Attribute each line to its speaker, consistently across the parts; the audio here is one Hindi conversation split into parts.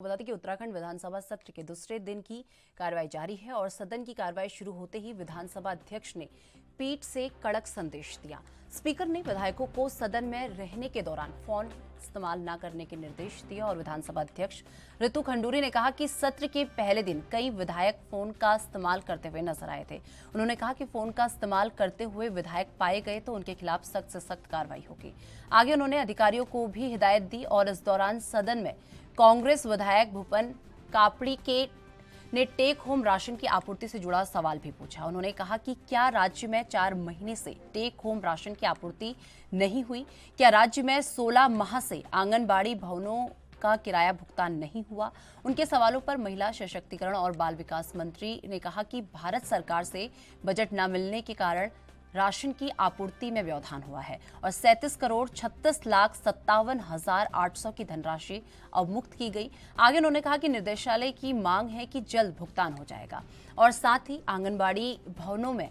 Speaker 1: बता दें कि उत्तराखंड विधानसभा सत्र के दूसरे दिन की कार्रवाई जारी है और सदन की कार्रवाई शुरू होते ही विधानसभा अध्यक्ष ने पीठ से कड़क संदेश दिया। स्पीकर ने विधायकों को सदन में रहने के दौरान फोन इस्तेमाल न करने के निर्देश दिए और विधानसभा अध्यक्ष ऋतु खंडूरी ने कहा कि सत्र के पहले दिन कई विधायक फोन का इस्तेमाल करते हुए नजर आए थे। उन्होंने कहा कि फोन का इस्तेमाल करते हुए विधायक पाए गए तो उनके खिलाफ सख्त से सख्त कार्रवाई होगी। आगे उन्होंने अधिकारियों को भी हिदायत दी और इस दौरान सदन में कांग्रेस विधायक भूपन कापड़ी ने टेक होम राशन की आपूर्ति से जुड़ा सवाल भी पूछा। उन्होंने कहा कि क्या राज्य में 4 महीने से टेक होम राशन की आपूर्ति नहीं हुई? क्या राज्य में 16 माह से आंगनबाड़ी भवनों का किराया भुगतान नहीं हुआ? उनके सवालों पर महिला सशक्तिकरण और बाल विकास मंत्री ने कहा कि भारत सरकार से बजट न मिलने के कारण राशन की आपूर्ति में व्यवधान हुआ है और 37 करोड़ 36,57,800 की धनराशि अवमुक्त की गई। आगे उन्होंने कहा कि निर्देशालय की मांग है कि जल्द भुगतान हो जाएगा और साथ ही आंगनबाड़ी भवनों में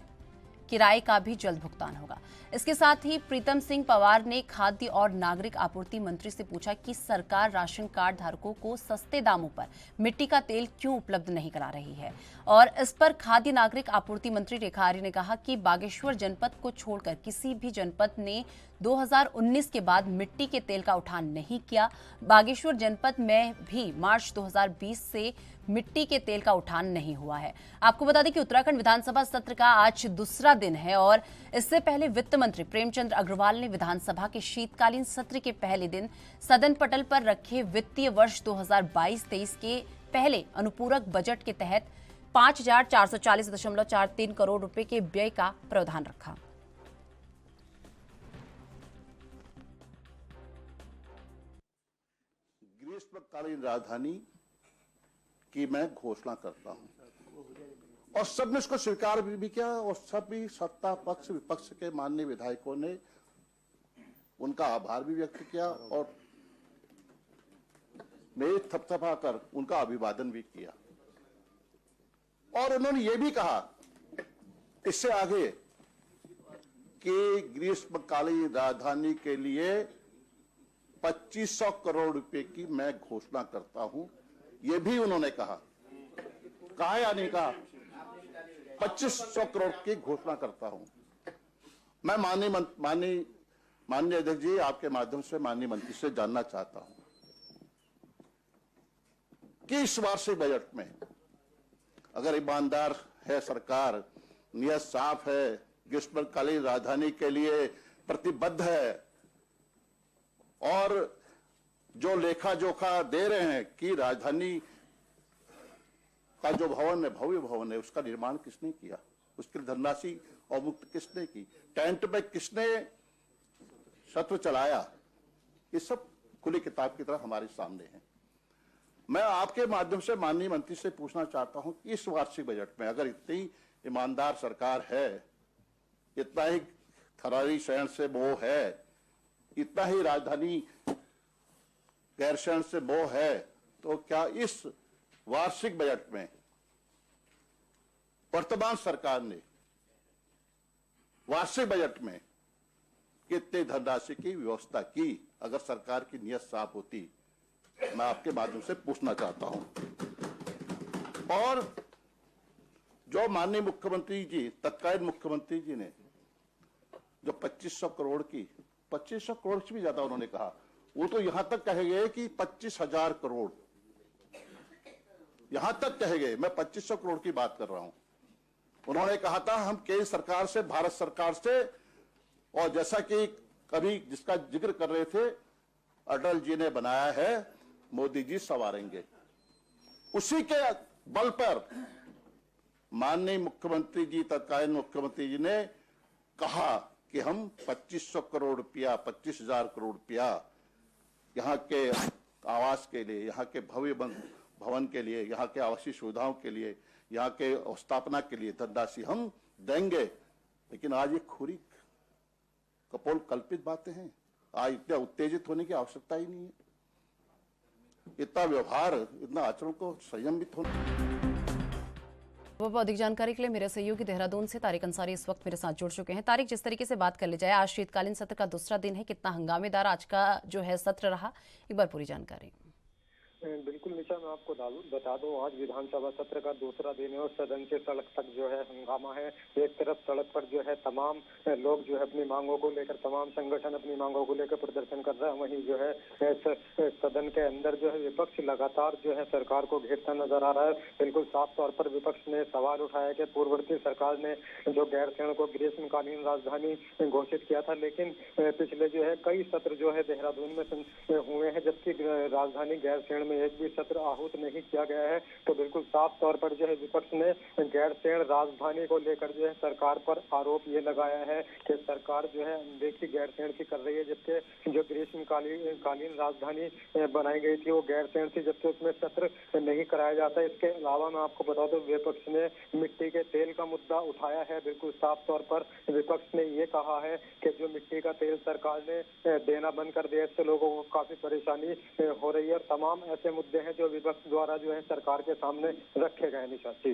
Speaker 1: किराए का भी जल्द भुगतान होगा। इसके साथ ही प्रीतम सिंह पवार ने खाद्य और नागरिक आपूर्ति मंत्री से पूछा कि सरकार राशन कार्ड धारकों को सस्ते दामों पर मिट्टी का तेल क्यों उपलब्ध नहीं करा रही है। और इस पर खाद्य नागरिक आपूर्ति मंत्री रेखा आर्य ने कहा कि बागेश्वर जनपद को छोड़कर किसी भी जनपद ने 2019 के बाद मिट्टी के तेल का उठान नहीं किया। बागेश्वर जनपद में भी मार्च 2020 से मिट्टी के तेल का उठान नहीं हुआ है। आपको बता दें कि उत्तराखंड विधानसभा सत्र का आज दूसरा दिन है और इससे पहले वित्त मंत्री प्रेमचंद अग्रवाल ने विधानसभा के शीतकालीन सत्र के पहले दिन सदन पटल पर रखे वित्तीय वर्ष 2022-23 के पहले अनुपूरक बजट के तहत 5,440.43 करोड़ रुपए के व्यय का प्रावधान रखा।
Speaker 2: ग्रीष्मकालीन राजधानी की मैं घोषणा करता हूं और सबने इसको स्वीकार भी किया और सभी सत्ता पक्ष विपक्ष के माननीय विधायकों ने उनका आभार भी व्यक्त किया और मेज थपथपा कर उनका अभिवादन भी किया और उन्होंने ये भी कहा इससे आगे कि ग्रीष्मकालीन राजधानी के लिए 2500 करोड़ रुपए की मैं घोषणा करता हूं। यह भी उन्होंने कहा या नहीं कहा? 2500 करोड़ की घोषणा करता हूं। मैं माननीय अध्यक्ष जी आपके माध्यम से माननीय मंत्री से जानना चाहता हूं कि इस वार्षिक बजट में अगर ईमानदार है सरकार, नियत साफ है, ग्रीष्मकालीन राजधानी के लिए प्रतिबद्ध है और जो लेखा जोखा दे रहे हैं कि राजधानी का जो भवन है, भव्य भवन है, उसका निर्माण किसने किया, उसकी धनराशि अवमुक्त किसने की, टेंट में किसने सत्र चलाया, ये सब खुली किताब की तरह हमारे सामने है। मैं आपके माध्यम से माननीय मंत्री से पूछना चाहता हूं कि इस वार्षिक बजट में अगर इतनी ईमानदार सरकार है, इतना ही थरारी शयन से मोह है, इतना ही राजधानी गैर शयन से मोह है, तो क्या इस वार्षिक बजट में वर्तमान सरकार ने वार्षिक बजट में कितनी धनराशि की व्यवस्था की? अगर सरकार की नियत साफ होती, मैं आपके माध्यम से पूछना चाहता हूं। और जो माननीय मुख्यमंत्री जी, तत्कालीन मुख्यमंत्री जी ने जो 2500 करोड़ की 2500 करोड़ से भी ज्यादा उन्होंने कहा, वो तो यहां तक कहे गए कि 25,000 करोड़, यहां तक कहे गए। मैं 2500 करोड़ की बात कर रहा हूं। उन्होंने कहा था हम केंद्र सरकार से, भारत सरकार से, और जैसा कि कभी जिसका जिक्र कर रहे थे अटल जी ने बनाया है, मोदी जी संवारेंगे। उसी के बल पर माननीय मुख्यमंत्री जी, तत्कालीन मुख्यमंत्री जी ने कहा कि हम 2500 करोड़ रुपया, 25,000 करोड़ रुपया यहाँ के आवास के लिए, यहाँ के भव्य भवन के लिए, यहाँ के आवासीय सुविधाओं के लिए, यहाँ के स्थापना के लिए धनराशि हम देंगे। लेकिन आज ये खुरी कपोल कल्पित बातें हैं। आज इतने उत्तेजित होने की आवश्यकता ही नहीं है। इतना व्यवहार, इतना आचरण को संयमित होना।
Speaker 1: अधिक जानकारी के लिए मेरे सहयोगी देहरादून से तारिक अंसारी इस वक्त मेरे साथ जुड़ चुके हैं। तारिक, जिस तरीके से बात कर ली जाए, आज शीतकालीन सत्र का दूसरा दिन है, कितना हंगामेदार आज का जो है सत्र रहा, एक बार पूरी जानकारी।
Speaker 3: बिल्कुल निशा, मैं आपको बता दूं, आज विधानसभा सत्र का दूसरा दिन है और सदन से सड़क तक जो है हंगामा है। एक तरफ सड़क पर जो है तमाम लोग जो है अपनी मांगों को लेकर, तमाम संगठन अपनी मांगों को लेकर प्रदर्शन कर रहे हैं। वहीं जो है सदन के अंदर जो है विपक्ष लगातार जो है सरकार को घेरता नजर आ रहा है। बिल्कुल साफ तौर पर विपक्ष ने सवाल उठाया कि पूर्ववर्ती सरकार ने जो गैरसैंण को ग्रीष्मकालीन राजधानी घोषित किया था, लेकिन पिछले जो है कई सत्र जो है देहरादून में हुए हैं, जबकि राजधानी गैरसैंण में एक भी सत्र आहूत नहीं किया गया है। तो बिल्कुल साफ तौर पर जो है विपक्ष ने गैरसैंण राजधानी को लेकर जो है सरकार पर आरोप ये लगाया है कि सरकार जो है अनदेखी गैरसैंण की कर रही है, जबकि जो ग्रीष्मकालीन राजधानी बनाई गई थी वो गैरसैंण थी, जबकि उसमें सत्र नहीं कराया जाता। इसके अलावा मैं आपको बता दूं, विपक्ष ने मिट्टी के तेल का मुद्दा उठाया है। बिल्कुल साफ तौर पर विपक्ष ने ये कहा है कि जो मिट्टी का तेल सरकार ने देना बंद कर दिया, इससे लोगों को काफी परेशानी हो रही है। और तमाम ऐसे मुद्दे हैं जो विपक्ष द्वारा जो है सरकार के सामने रखे गए। निशा जी।